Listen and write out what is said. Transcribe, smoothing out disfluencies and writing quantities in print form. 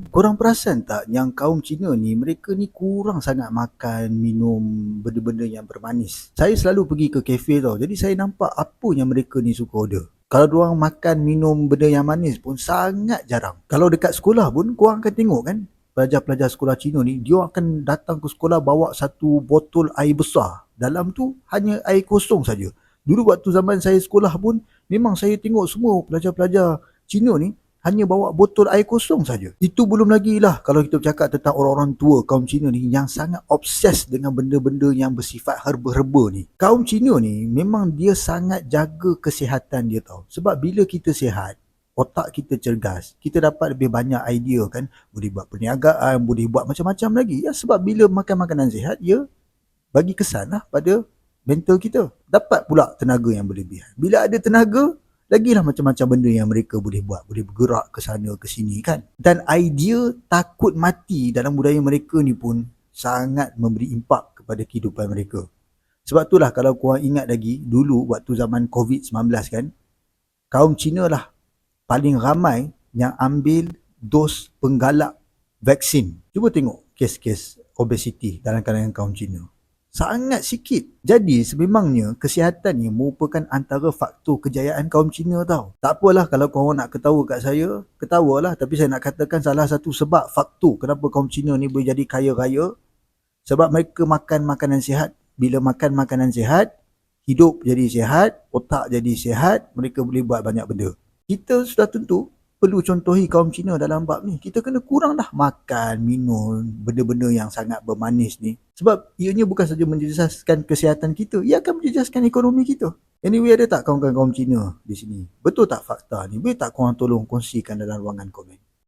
Korang perasan tak yang kaum Cina ni, mereka ni kurang sangat makan, minum benda-benda yang bermanis. Saya selalu pergi ke kafe tau, jadi saya nampak apa yang mereka ni suka order. Kalau diorang makan, minum benda yang manis pun sangat jarang. Kalau dekat sekolah pun, korang akan tengok kan, pelajar-pelajar sekolah Cina ni, dia akan datang ke sekolah bawa satu botol air besar. Dalam tu hanya air kosong saja. Dulu waktu zaman saya sekolah pun, memang saya tengok semua pelajar-pelajar Cina ni hanya bawa botol air kosong saja. Itu belum lagi lah kalau kita bercakap tentang orang-orang tua kaum Cina ni yang sangat obses dengan benda-benda yang bersifat herba-herba ni. Kaum Cina ni memang dia sangat jaga kesihatan dia tau. Sebab bila kita sihat, otak kita cergas, kita dapat lebih banyak idea kan. Boleh buat perniagaan, boleh buat macam-macam lagi. Ya, sebab bila makan makanan sihat, ya bagi kesan lah pada mental kita. Dapat pula tenaga yang berlebihan. Bila ada tenaga, lagilah macam-macam benda yang mereka boleh buat. Boleh bergerak ke sana ke sini kan. Dan idea takut mati dalam budaya mereka ni pun sangat memberi impak kepada kehidupan mereka. Sebab itulah kalau korang ingat lagi, dulu waktu zaman COVID-19 kan, kaum Cina lah paling ramai yang ambil dos penggalak vaksin. Cuba tengok kes-kes obesiti dalam kalangan kaum Cina. Sangat sikit. Jadi sememangnya kesihatan ni merupakan antara faktor kejayaan kaum Cina tau. Tak apalah kalau korang nak ketawa kat saya, ketawalah. Tapi saya nak katakan salah satu sebab faktor kenapa kaum Cina ni boleh jadi kaya raya, sebab mereka makan makanan sihat. Bila makan makanan sihat, hidup jadi sihat, otak jadi sihat, mereka boleh buat banyak benda. Kita sudah tentu perlu contohi kaum Cina dalam bab ni. Kita kena kurang dah makan, minum, benda-benda yang sangat bermanis ni. Sebab ianya bukan saja menjejaskan kesihatan kita, ia akan menjejaskan ekonomi kita. Anyway, ada tak kawan-kawan kaum Cina di sini? Betul tak fakta ni? Boleh tak korang tolong kongsikan dalam ruangan komen?